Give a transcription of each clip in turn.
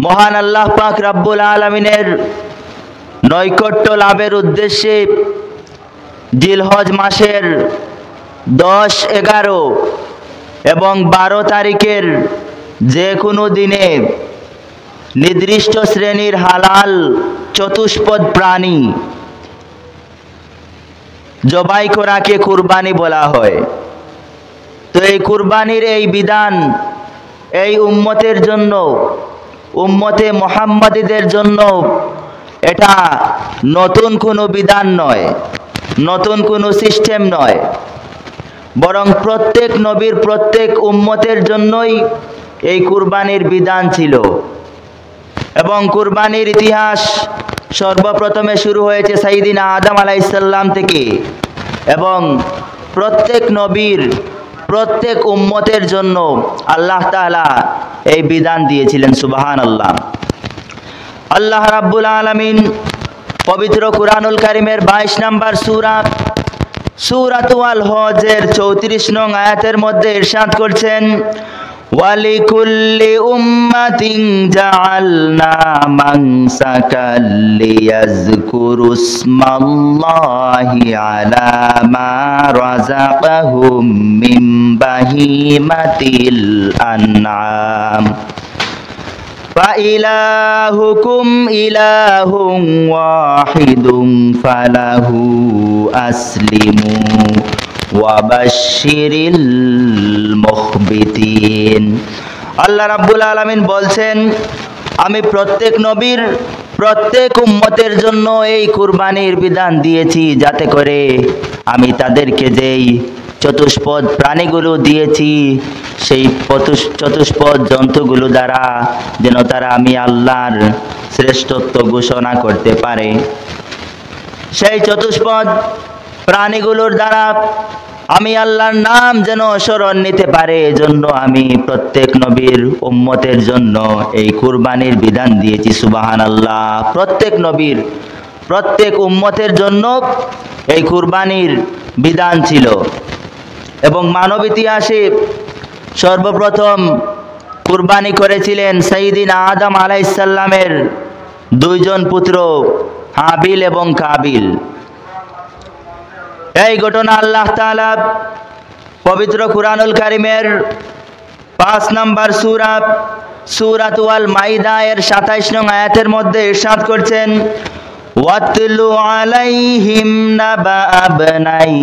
মহান আল্লাহ পাক রব্বুল আলামিনের নৈকট্য লাভের উদ্দেশ্যে জিলহজ মাসের 10, 11 এবং 12 তারিখের যে কোনো দিনে নির্দিষ্ট শ্রেণীর হালাল চতুষ্পদ প্রাণী জবাই করাকে কুরবানি বলা হয়। তো এই কুরবানির এই বিধান এই উম্মতের জন্য, উম্মতে মুহাম্মাদীদের জন্য এটা নতুন কোনো বিধান নয়, নতুন কোনো সিস্টেম নয়, বরং প্রত্যেক নবীর প্রত্যেক উম্মতের জন্যই এই কুরবানির বিধান ছিল। এবং কুরবানির ইতিহাস সর্বপ্রথমে শুরু হয়েছে সাইয়্যিদিনা আদম আলাইহিস সালাম থেকে, এবং প্রত্যেক নবীর প্রত্যেক উম্মতের জন্য আল্লাহ তাআলা এই বিধান দিয়েছিলেন। সুবহানাল্লাহ। আল্লাহ রাব্বুল আলামিন পবিত্র কুরআনুল কারীমের 22 নম্বর সূরাতুল হজের 34 নং আয়াতের মধ্যে ইরশাদ করছেন, ওয়ালিকুল্লি উম্মাতিন জাআলনা মানসাকাল লিয়াযকুরুসমাল্লাহি আলা মা রাযাকাহুম মিন বাহিমাতিল আনআম ফাইলাহুকুম ইলাহুম ওয়াহিদুন ফালাহু আসলিমু ওয়াবাশশিরিল মুখবিতিন। আল্লাহ রাব্বুল আলামিন বলছেন, আমি প্রত্যেক নবীর প্রত্যেক উম্মতের জন্য এই কুরবানির বিধান দিয়েছি, যাতে করে আমি তাদেরকে যেই চতুষ্পদ প্রাণীগুলো দিয়েছি সেই চতুষ্পদ জন্তুগুলো দ্বারা যেন তারা আমি আল্লাহর শ্রেষ্ঠত্ব ঘোষণা করতে পারে। সেই চতুষ্পদ প্রাণীগুলোর দ্বারা আমি আল্লাহর নাম যেন স্মরণ নিতে পারে, এজন্য আমি প্রত্যেক নবীর উম্মতের জন্য এই কুরবানির বিধান দিয়েছি। সুবহানাল্লাহ। প্রত্যেক নবীর প্রত্যেক উম্মতের জন্য এই কুরবানির বিধান ছিল। এবং মানব ইতিহাসে সর্বপ্রথম কুরবানি করেছিলেন সাইয়্যিদিনা আদম আলাইহিস সালামের 2 জন পুত্র হাবিল এবং কাবিল। এই ঘটনা আল্লাহ তাআলা পবিত্র কুরআনুল কারীমের 5 নম্বর সূরাতুল মাইদা এর 27 নং আয়াতের মধ্যে ইরশাদ করছেন, ওয়াতলু আলাইহিম নাবা আবনাই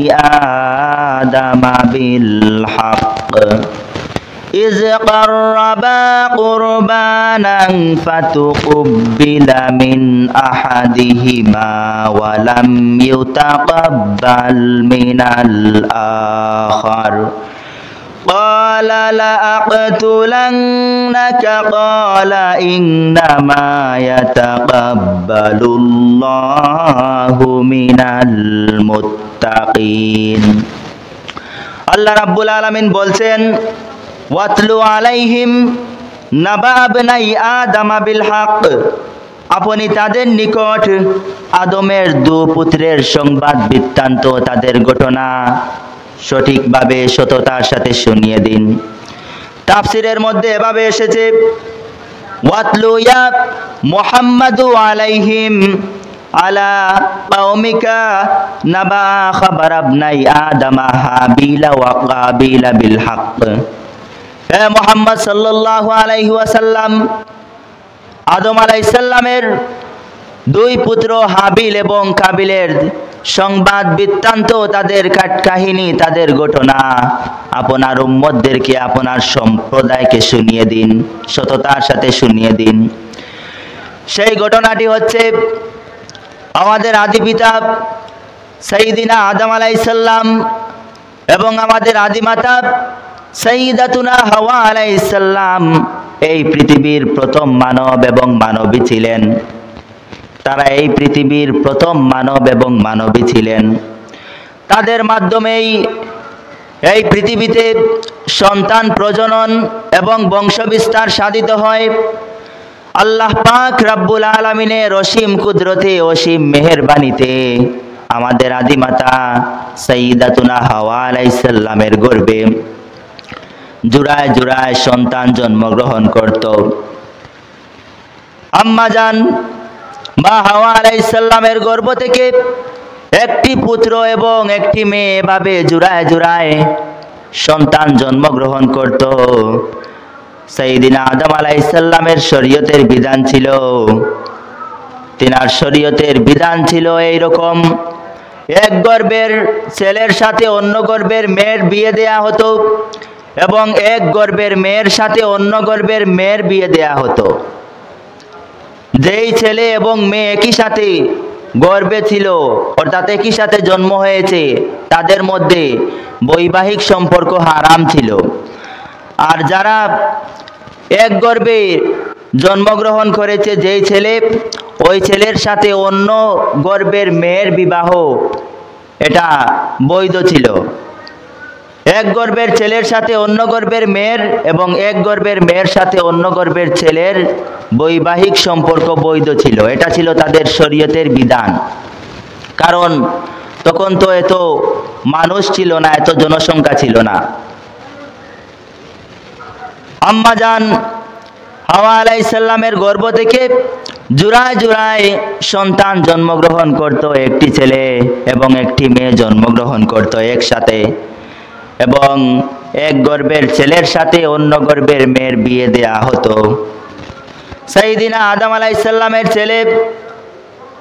আদামা বিল হক ইয ক্বাররাবা কুরবানান ফাতুকুব্বিলা মিন আহাদিহিমা ওয়া লাম ইউতাকাব্বাল মিনাল আখার ক্বালা লা আকতুলান্নাকা ক্বালা ইন্নামা ইয়াতাকাব্বালুল্লাহু মিনাল মুত্তাকিন। আল্লাহ রাব্বুল আলামিন বলছেন, ওয়াতলু আলাইহিম নাবা আবনাই আদামা বিল হক, আপনি তাদের নিকট আদমের 2 পুত্রের সংবাদ বৃত্তান্ত, তাদের ঘটনা সঠিকভাবে সততার সাথে শুনিয়ে দিন। তাফসীরের মধ্যে এভাবে এসেছে, ওয়াতলু ইয়া মুহাম্মাদু আলাইহিম আলা কওমিকা নাবা খাবার আবনাই আদামা হাবিলা ওয়া কাবিলা বিল হক। হে মুহাম্মদ সাল্লাল্লাহু আলাইহি ওয়াসাল্লাম, আদম আলাইহিস সালামের 2 পুত্র হাবিল এবং কাবিলের সংবাদ বৃত্তান্ত, তাদের কাহিনী, তাদের ঘটনা আপনার উম্মতদেরকে, আপনার সম্প্রদায়কে শুনিয়ে দিন, সততার সাথে শুনিয়ে দিন। সেই ঘটনাটি হচ্ছে আমাদের আদি পিতা সাইয়্যিদিনা আদম আলাইহিস সালাম এবং আমাদের আদিমাতা সাইয়্যিদাতুনা হাওয়া আলাইহিস সালাম এই পৃথিবীর প্রথম মানব এবং মানবী ছিলেন। তারা এই পৃথিবীর প্রথম মানব এবং মানবী ছিলেন। তাদের মাধ্যমেই এই পৃথিবীতে সন্তান প্রজনন এবং বংশবিস্তার সাধিত হয়। আল্লাহ পাক রব্বুল আলামিনের অসীম কুদরতে, অসীম মেহেরবানিতে আমাদের আদিমাতা সাইয়্যিদাতুনা হাওয়া আলাইহিস সালামের গর্ভে জোড়ায় জোড়ায় সন্তান জন্মগ্রহণ করত। আম্মাজান মা হাওয়া আলাইহিস সালামের গর্ভ থেকে একটি পুত্র এবং একটি মেয়ে এভাবে জোড়ায় জোড়ায় সন্তান জন্মগ্রহণ করত। সাইয়্যিদিনা আদম আলাইহিস সালামের শরীয়তের বিধান ছিল, তিনার শরীয়তের বিধান ছিল এইরকম, এক গর্ভের ছেলের সাথে অন্য গর্ভের মেয়ের বিয়ে দেয়া হতো এবং এক গর্ভের মেয়ের সাথে অন্য গর্ভের মেয়ের বিয়ে দেয়া হতো। যেই ছেলে এবং মেয়ে একই সাথে গর্ভে ছিল অর্থাৎ একই সাথে জন্ম হয়েছে তাদের মধ্যে বৈবাহিক সম্পর্ক হারাম ছিল। আর যারা এক গর্ভে জন্মগ্রহণ করেছে যেই ছেলে, ওই ছেলের সাথে অন্য গর্ভের মেয়ের বিবাহ এটা বৈধ ছিল। এক গর্ভের ছেলের সাথে অন্য গর্ভের মেয়ের এবং এক গর্ভের মেয়ের সাথে অন্য গর্ভের ছেলের বৈবাহিক সম্পর্ক বৈধ ছিল। এটা ছিল তাদের শরীয়তের বিধান। কারণ তখন তো এত মানুষ ছিল না, এত জনসংখ্যা ছিল না। আম্মাজান হাওয়া আলাইহিস সালামের গর্ভ থেকে জোড়ায় জোড়ায় সন্তান জন্মগ্রহণ করত, একটি ছেলে এবং একটি মেয়ে জন্মগ্রহণ করত একসাথে, এবং এক গর্ভের ছেলের সাথে অন্য গর্ভের মেয়ের বিয়ে দেয়া হতো। সাইয়্যিদিনা আদম আলাইহিস সালামের ছেলে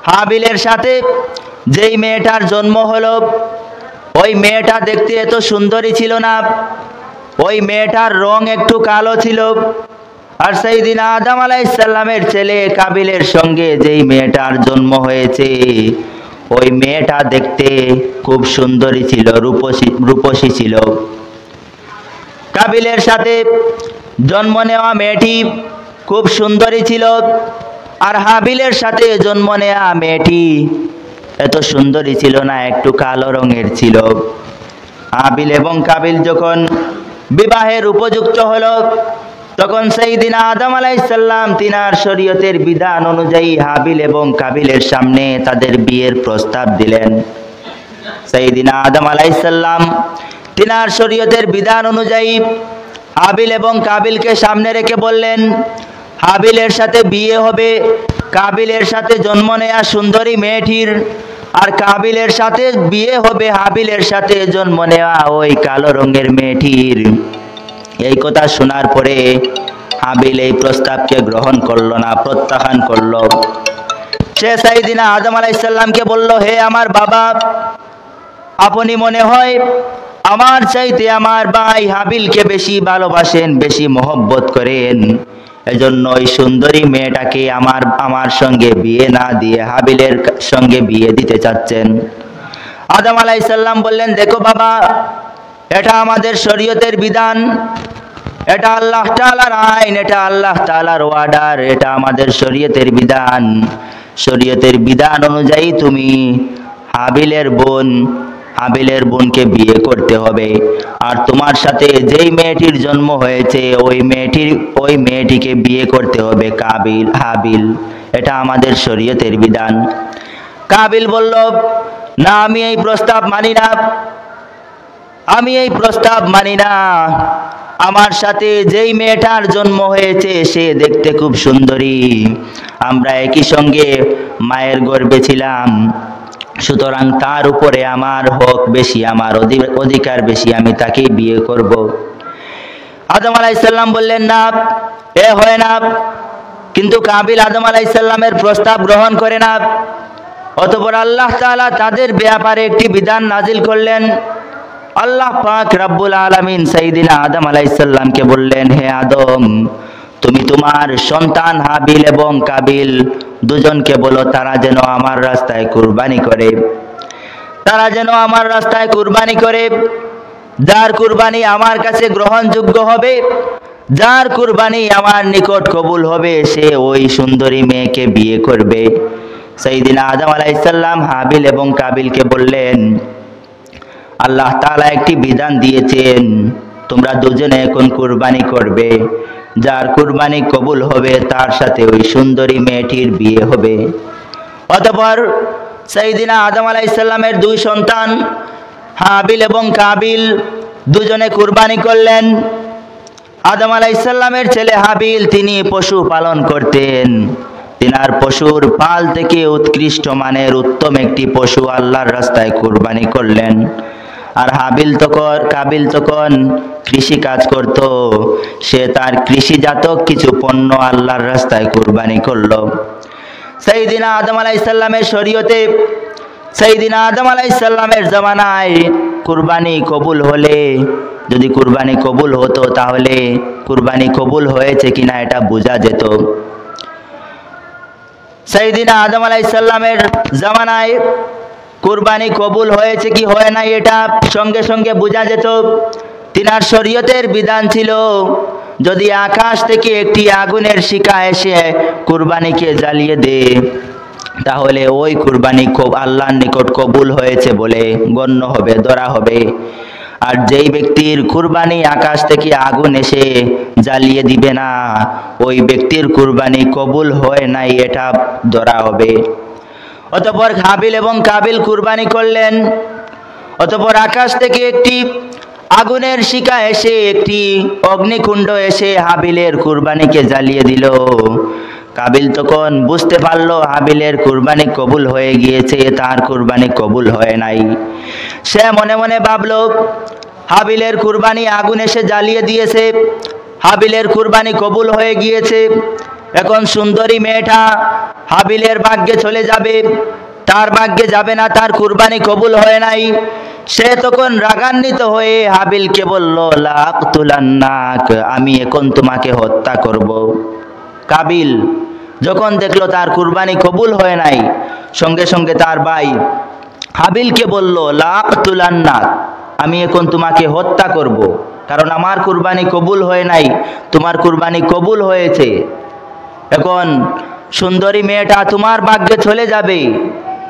হাবিলের সাথে যেই মেয়েটার জন্ম হলো, ওই মেয়েটা দেখতে এত সুন্দরী ছিল না, ওই মেয়েটার রং একটু কালো ছিল। আর সাইয়্যিদিনা আদম আলাইহিস সালামের ছেলে কাবিলের সঙ্গে যেই মেয়েটার জন্ম হয়েছে, ওই মেয়েটা দেখতে খুব সুন্দরী ছিল, রূপসী ছিল। কাবিলের সাথে জন্ম নেওয়া মেয়েটি খুব সুন্দরী ছিল, আর হাবিলের সাথে জন্ম নেওয়া মেয়েটি এত সুন্দরী ছিল না, একটু কালো রঙের ছিল। হাবিল এবং কাবিল যখন বিবাহের উপযুক্ত হলো, তখন সাইয়্যিদিনা আদম আলাইহিস সালাম তিনার শরীয়তের বিধান অনুযায়ী হাবিল এবং কাবিলের সামনে তাদের বিয়ের প্রস্তাব দিলেন। সাইয়্যিদিনা আদম আলাইহিস সালাম তিনার শরীয়তের বিধান অনুযায়ী হাবিল এবং কাবিলকে সামনে রেখে বললেন, হাবিলের সাথে বিয়ে হবে কাবিলের সাথে জন্ম নেয়া সুন্দরী মেয়েটির, আর কাবিলের সাথে বিয়ে হবে হাবিলের সাথে জন্ম নেওয়া ওই কালো রঙের মেয়েটির। এই কথা শোনার পরে হাবিল এই প্রস্তাবকে গ্রহণ করলো না, প্রত্যাখ্যান করলো। সে সাইয়্যিদিনা আদম আলাইহিস সালামকে বলল, হে আমার বাবা, আপনি মনে হয় আমার চাইতে আমার ভাই হাবিলকে বেশি ভালোবাসেন, বেশি মহব্বত করেন, এজন্য ওই সুন্দরী মেয়েটাকে আমার সঙ্গে বিয়ে না দিয়ে হাবিলের সঙ্গে বিয়ে দিতে চাচ্ছেন। আদম আলাইহিস সালাম বললেন, দেখো বাবা, এটা আমাদের শরীয়তের বিধান, এটা আল্লাহ তাআলার আইন, এটা আল্লাহ তাআলার অর্ডার, এটা আমাদের শরীয়তের বিধান। শরীয়তের বিধান অনুযায়ী তুমি হাবিলের বোনকে বিয়ে করতে হবে, আর তোমার সাথে যেই মেয়েটির জন্ম হয়েছে ওই মেয়েটিকে বিয়ে করতে হবে হাবিল। এটা আমাদের শরীয়তের বিধান। কাবিল বলল, না, আমি এই প্রস্তাব মানি না। আমার সাথে যেই মেয়েটার জন্ম হয়েছে সে দেখতে খুব সুন্দরী, আমরা একই সঙ্গে মায়ের গর্ভে ছিলাম, সুতরাং তার উপরে আমার হক বেশি, আমার অধিকার বেশি, আমি তাকেই বিয়ে করব। আদম আলাইহিস সালাম বললেন, না, এ হয় না। কিন্তু কাবিল আদম আলাইহিস সালামের প্রস্তাব গ্রহণ করে না। অতঃপর আল্লাহ তাআলা তাদের ব্যাপারে একটি বিধান নাজিল করলেন। আল্লাহ পাক রব্বুল আলামিন সাইয়্যিদিনা আদম আলাইহিস সালামকে বললেন, হে আদম, তুমি তোমার সন্তান হাবিল এবং কাবিল দুজনকে বলো তারা যেন আমার রাস্তায় কুরবানি করে, যার কুরবানি আমার কাছে গ্রহণযোগ্য হবে, যার কুরবানি আমার নিকট কবুল হবে, সে ওই সুন্দরী মেয়েকে বিয়ে করবে। সাইয়্যিদিনা আদম আলাইহিস সালাম হাবিল এবং কাবিলকে বললেন, আল্লাহ তাআলা একটি বিধান দিয়েছেন, তোমরা দুজনে এখন কুরবানি করবে, যার কুরবানি কবুল হবে তার সাথে ওই সুন্দরী মেয়েটির বিয়ে হবে। অতঃপর সাইয়্যিদিনা আদম আলাইহিস সালামের দুই সন্তান হাবিল এবং কাবিল দুজনে কুরবানি করলেন। আদম আলাইহিস সালামের ছেলে হাবিল তিনি পশু পালন করতেন, তিনার পশুর পাল থেকে উৎকৃষ্ট মানের উত্তম একটি পশু আল্লাহর রাস্তায় কুরবানি করলেন। আর কাবিল তখন কৃষি কাজ করত, সে তার কৃষিজাত কিছু পণ্য আল্লাহর রাস্তায় কুরবানি করলো। সাইয়্যিদিনা আদম আলাইহিস সালামের শরীয়তে, সাইয়্যিদিনা আদম আলাইহিস সালামের জামানায় কুরবানি কবুল হলে, যদি কুরবানি কবুল হতো তাহলে কুরবানি কবুল হয়েছে কিনা এটা বোঝা যেত। সাইয়্যিদিনা আদম আলাইহিস সালামের জামানায় কুরবানি কবুল হয়েছে কি হয় নাই এটা সঙ্গে সঙ্গে বোঝা যেত। তিনার শরীয়তের বিধান ছিল, যদি আকাশ থেকে একটি আগুনের শিখা এসে কুরবানিকে জ্বালিয়ে দেয় তাহলে ওই কুরবানি আল্লাহর নিকট কবুল হয়েছে বলে গণ্য হবে, ধরা হবে। আর যেই ব্যক্তির কুরবানি আকাশ থেকে আগুন এসে জ্বালিয়ে দিবে না, ওই ব্যক্তির কুরবানি কবুল হয় নাই এটা ধরা হবে। অতঃপর হাবিল এবং কাবিল কুরবানি করলেন। অতঃপর আকাশ থেকে একটি আগুনের শিখা এসে, একটি অগ্নিকুণ্ড এসে হাবিলের কুরবানিকে জ্বালিয়ে দিল। কাবিল তখন বুঝতে পারলো হাবিলের কুরবানি কবুল হয়ে গিয়েছে, তার কুরবানি কবুল হয় নাই। সে মনে মনে ভাবলো, হাবিলের কুরবানি আগুন এসে জ্বালিয়ে দিয়েছে, হাবিলের কুরবানি কবুল হয়ে গিয়েছে। এখন সুন্দরী মেয়েটা হাবিলের ভাগ্যে চলে যাবে, তার ভাগ্যে যাবে না, তার কুরবানি কবুল হয় নাই। সে তখন রাগান্বিত হয়ে হাবিলকে বলল, লাকতুলান্নাক, আমি এখন তোমাকে হত্যা করব। কাবিল যখন দেখলো তার কুরবানি কবুল হয় নাই, সঙ্গে সঙ্গে তার ভাই হাবিলকে বলল, লাকতুলান্নাক, আমি এখন তোমাকে হত্যা করব, কারণ আমার কুরবানি কবুল হয় নাই, তোমার কুরবানি কবুল হয়েছে। এখন সুন্দরী মেয়েটা তোমার ভাগ্যে চলে যাবে,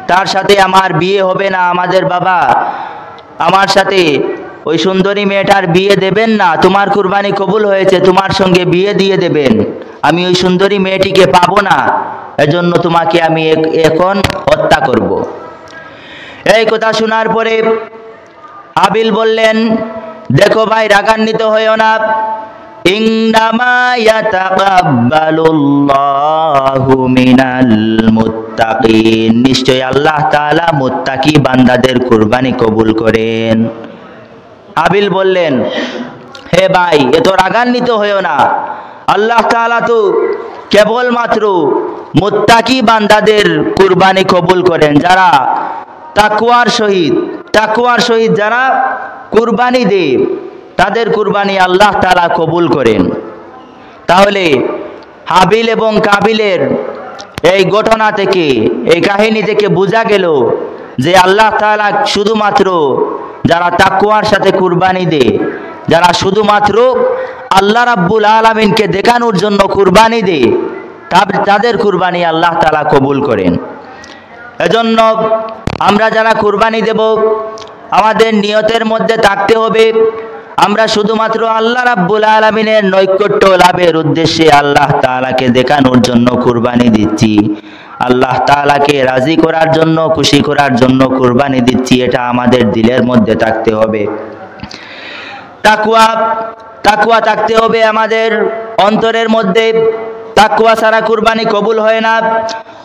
তার সাথে আমার বিয়ে হবে না। আমাদের বাবা আমার সাথে ওই সুন্দরী মেয়েটার বিয়ে দেবেন না, তোমার কুরবানি কবুল হয়েছে, তোমার সঙ্গে বিয়ে দিয়ে দেবেন, আমি ওই সুন্দরী মেয়েটিকে পাবো না, এজন্য তোমাকে আমি এখন হত্যা করব। এই কথা শোনার পরে হাবিল বললেন, দেখো ভাই, রাগান্বিত হইও না, ইন্নামা ইয়াতাকাব্বালুল্লাহু মিনাল মুত্তাকিন, নিশ্চয় আল্লাহ তাআলা মুত্তাকি বান্দাদের কুরবানি কবুল করেন। হাবিল বললেন, হে ভাই, এত রাগান্বিত হইও না, আল্লাহ তাআলা তো কেবলমাত্র মুত্তাকি বান্দাদের কুরবানি কবুল করেন, যারা তাকওয়ার সহিত যারা কুরবানি দেয় তাদের কুরবানি আল্লাহ তাআলা কবুল করেন। তাহলে হাবিল এবং কাবিলের এই ঘটনা থেকে, এই কাহিনী থেকে বোঝা গেল যে আল্লাহ তাআলা শুধুমাত্র যারা তাকওয়ার সাথে কুরবানি দেয়, যারা শুধুমাত্র আল্লাহ রাব্বুল আলামিনকে দেখানোর জন্য কুরবানি দেয়, তাদের কুরবানি আল্লাহ তাআলা কবুল করেন। এজন্য আমরা যারা কুরবানি দেব, আমাদের নিয়তের মধ্যে থাকতে হবে, আমরা শুধুমাত্র আল্লাহ রাব্বুল আলামিনের নৈকট্য লাভের উদ্দেশ্যে আল্লাহ তাআলাকে দেখানোর জন্য কুরবানি দিচ্ছি, আল্লাহ তাআলাকে রাজি করার জন্য, খুশি করার জন্য কুরবানি দিচ্ছি, এটা আমাদের দিলের মধ্যে থাকতে হবে। তাকওয়া থাকতে হবে আমাদের অন্তরের মধ্যে। তাকওয়া ছাড়া কুরবানি কবুল হয় না।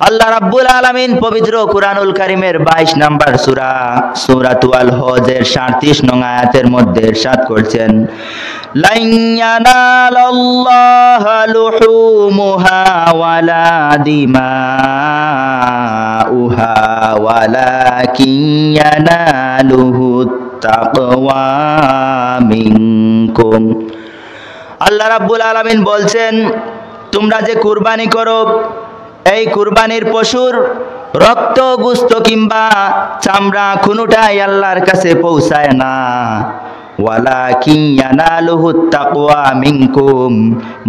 আল্লাহ রাব্বুল আলামিন পবিত্র কুরআনুল কারীমের 22 নম্বর সূরাতুল হজের 37 নং আয়াতের মধ্যে ইরশাদ করছেন, লান ইয়ানালাল্লাহা লুহুমুহা ওয়ালা দিমাউহা ওয়ালাকিন ইয়ানালুহুত তাকওয়া মিনকুম। আল্লাহ রাব্বুল আলামিন বলছেন, তোমরা যে কুরবানি করো, এই কুরবানির পশুর রক্ত, গোশত কিংবা চামড়া কোনোটাই আল্লাহর কাছে পৌঁছায় না। ওয়ালাকিন ইয়ানালুহুত তাকওয়া মিনকুম,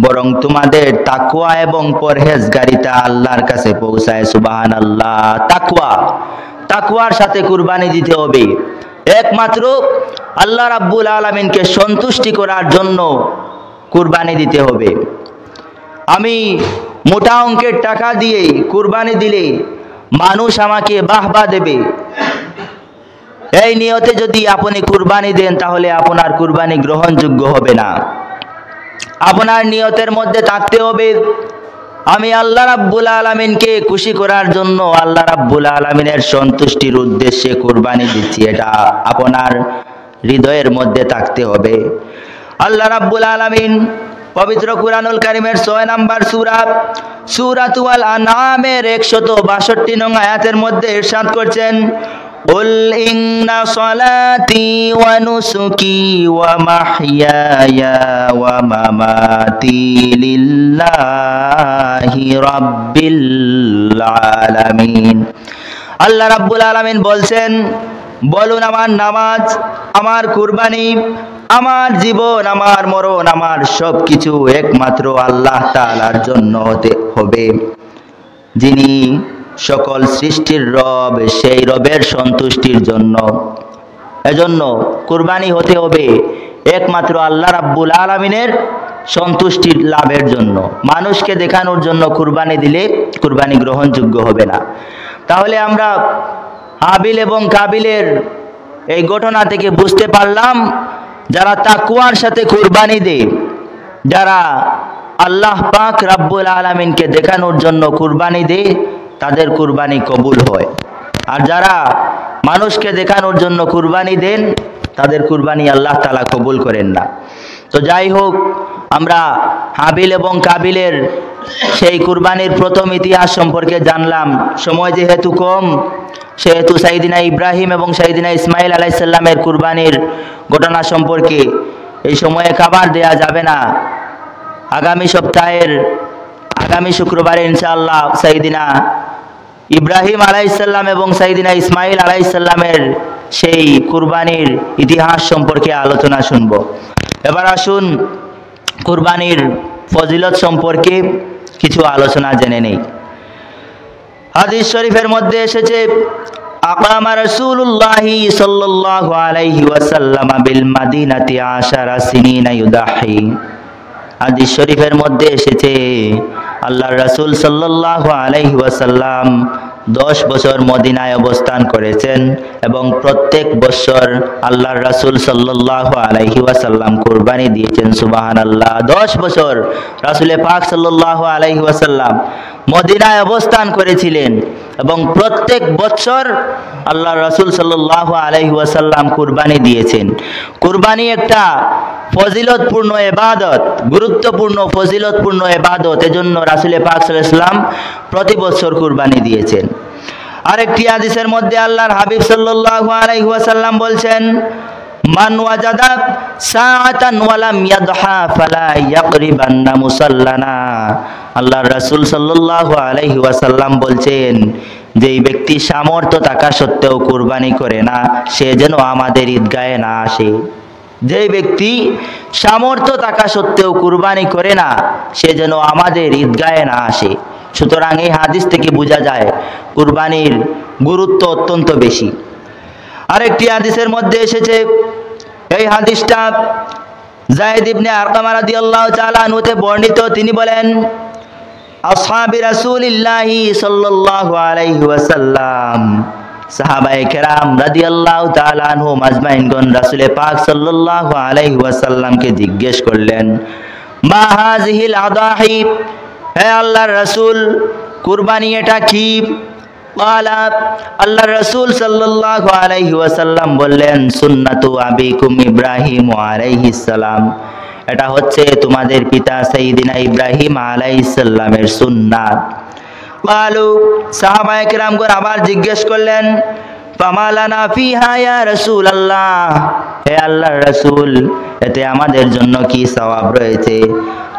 বরং তোমাদের তাকওয়া এবং পরহেজগারিতা আল্লাহর কাছে পৌঁছায়। সুবহানাল্লাহ। তাকওয়ার সাথে কুরবানি দিতে হবে। একমাত্র আল্লাহ রাব্বুল আলামিনকে সন্তুষ্টি করার জন্য কুরবানি দিতে হবে। আমি মোটা অঙ্কের টাকা দিয়ে কুরবানি দিলে মানুষ আমাকে বাহবা দেবে, এই নিয়তে যদি আপনি কুরবানি দেন তাহলে আপনার কুরবানি গ্রহণযোগ্য হবে না। আপনার নিয়তের মধ্যে থাকতে হবে আমি আল্লাহ রাব্বুল আলামিনকে খুশি করার জন্য, আল্লাহ রাব্বুল আলামিনের সন্তুষ্টির উদ্দেশ্যে কুরবানি দিচ্ছি, এটা আপনার হৃদয়ের মধ্যে থাকতে হবে। আল্লাহ রাব্বুল আলামিন পবিত্র কুরআনুল কারীমের 6 নম্বর সূরাতুল আনআমের 162 নং আয়াতের মধ্যে ইরশাদ করছেন, কুল ইন্না সলাতি ওয়া নুসুকি ওয়া মাহইয়ায়া ওয়া মামাতি লিল্লাহি রাব্বিল আলামিন। আল্লাহ রাব্বুল আলামিন বলছেন, বলুন আমার নামাজ, আমার কুরবানি, আমার জীবন, আমার মরণ, আমার সব কিছু একমাত্র আল্লাহ তাআলার জন্য হতে হবে, যিনি সকল সৃষ্টির রব, সেই রবের সন্তুষ্টির জন্য। এজন্য কুরবানি হতে হবে একমাত্র আল্লাহ রাব্বুল আলামিনের সন্তুষ্টির লাভের জন্য। মানুষকে দেখানোর জন্য কুরবানি দিলে কুরবানি গ্রহণযোগ্য হবে না। তাহলে আমরা হাবিল এবং কাবিলের এই ঘটনা থেকে বুঝতে পারলাম, যারা তাকওয়ার সাথে কুরবানি দেয়, যারা আল্লাহ পাক রাব্বুল আলামিনকে দেখানোর জন্য কুরবানি দেয়, তাদের কুরবানি কবুল হয়। আর যারা মানুষকে দেখানোর জন্য কুরবানি দেন, তাদের কুরবানি আল্লাহ তাআলা কবুল করেন না। তো যাই হোক, আমরা হাবিল এবং কাবিলের সেই কুরবানির প্রথম ইতিহাস সম্পর্কে জানলাম। সময় যেহেতু কম, সেহেতু সাইয়েদিনা ইব্রাহিম এবং সাইয়েদিনা ইসমাইল আলাইহিস সালামের কুরবানির ঘটনা সম্পর্কে এই সময়ে খাবার দেয়া যাবে না। আগামী শুক্রবারে ইনশাআল্লাহ সাইয়েদিনা ইব্রাহিম আলাইহিস সালাম এবং সাইয়েদিনা ইসমাইল আলাইহিস সালামের সেই কুরবানির ইতিহাস সম্পর্কে আলোচনা শুনব। এবার আসুন কুরবানির ফজিলত সম্পর্কে কিছু আলোচনা জেনে নেই। হাদিস শরীফের মধ্যে এসেছে, আকামা রাসূলুল্লাহি সাল্লাল্লাহু আলাইহি ওয়াসাল্লাম বিল মাদিনাতি 10 সিনিনা ইউদাহি। হাদিস শরীফের মধ্যে এসেছে, আল্লাহর রাসূল সাল্লাল্লাহু আলাইহি ওয়াসাল্লাম 10 বছর মদিনায় অবস্থান করেছেন এবং প্রত্যেক বছর আল্লাহর রাসূল সাল্লাল্লাহু আলাইহি ওয়াসাল্লাম কুরবানি দিয়েছেন। সুবহানাল্লাহ। 10 বছর রাসূল পাক সাল্লাল্লাহু আলাইহি ওয়াসাল্লাম মদিনায় অবস্থান করেছিলেন এবং প্রত্যেক বছর আল্লাহর রাসূল সাল্লাল্লাহু আলাইহি ওয়াসাল্লাম কুরবানি দিয়েছেন। কুরবানি একটা ফজিলতপূর্ণ ইবাদত, গুরুত্বপূর্ণ ফজিলতপূর্ণ ইবাদত। এজন্য রাসূল পাক সাল্লাল্লাহু আলাইহি ওয়াসাল্লাম প্রতি বছর কুরবানি দিয়েছেন। আরেকটি হাদিসের মধ্যে আল্লাহর হাবিব সাল্লাল্লাহু আলাইহি ওয়াসাল্লাম বলছেন, মান ওয়াজাদা সাআতান ওয়া লাম ইয়াদহা ফালা ইয়াকরিবান্না মুসাল্লানা। আল্লাহর রাসূল সাল্লাল্লাহু আলাইহি ওয়াসাল্লাম বলছেন, যেই ব্যক্তি সামর্থ্য থাকা সত্ত্বেও কুরবানি করে না, সে যেন আমাদের ঈদগাহে না আসে। যেই ব্যক্তি সামর্থ্য থাকা সত্ত্বেও কুরবানি করে না, সে যেন আমাদের ঈদগাহে না আসে। সুতরাং এই হাদিস থেকে বোঝা যায় কুরবানির গুরুত্ব অত্যন্ত বেশি। আরেকটি হাদিসের মধ্যে এসেছে, এই হাদিসটা যায়েদ ইবনে আরকাম রাদিয়াল্লাহু তাআলা আনহুতে বর্ণিত। তিনি বলেন, আসহাবি রাসূলিল্লাহি সাল্লাল্লাহু আলাইহি ওয়াসাল্লাম, সাহাবায়ে কেরাম রাদিয়াল্লাহু তাআলা আনহুম আজমাইনগণ রাসূল পাক সাল্লাল্লাহু আলাইহি ওয়াসাল্লামকে জিজ্ঞেস করলেন, মা হাযিহিল আদাহি, হে আল্লাহর রাসূল, কুরবানি এটা কি? আল্লাহর রাসূল সাল্লাল্লাহু আলাইহি ওয়াসাল্লাম বললেন, সুন্নাতু আবিকুম ইব্রাহিম আলাইহিস সালাম, এটা হচ্ছে তোমাদের পিতা সাইয়েদিনা ইব্রাহিম আলাইহিস সালামের সুন্নাত। ক্বালু, সাহাবায়ে কেরামগণ আবার জিজ্ঞেস করলেন, ফামালানা ফিহা ইয়া রাসূলুল্লাহ, হে আল্লাহর রাসূল, এতে আমাদের জন্য কি সওয়াব রয়েছে?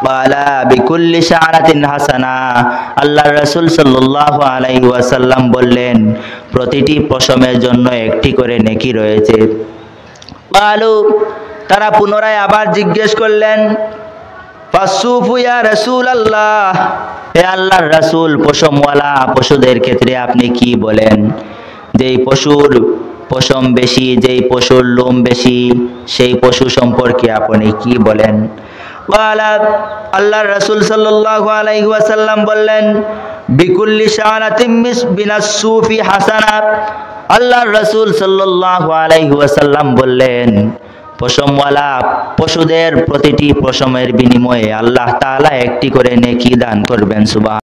ক্বালা বিকুল্লি শাআরাতিন হাসানা, আল্লাহর রাসূল সাল্লাল্লাহু আলাইহি ওয়াসাল্লাম বললেন, প্রতিটি পশমের জন্য একটি করে নেকি রয়েছে। ক্বালু, তারা পুনরায় আবার জিজ্ঞেস করলেন, ফাসুফু ইয়া রাসূলুল্লাহ, হে আল্লাহর রাসূল, পশমওয়ালা পশুদের ক্ষেত্রে আপনি কি বলেন? যেই পশুর পশম বেশি, যেই পশুর লোম বেশি, সেই পশু সম্পর্কে আপনি কি বলেন? আল্লাহর রাসূল সাল্লাল্লাহু আলাইহি ওয়াসাল্লাম বললেন, বিকুল্লি শাআরাতিন মিনাস সুফি হাসানা। আল্লাহর রাসূল সাল্লাল্লাহু আলাইহি ওয়াসাল্লাম বললেন, পশমওয়ালা পশুদের প্রতিটি পশমের বিনিময়ে আল্লাহ তাআলা একটি করে নেকি দান করবেন। সুবহান।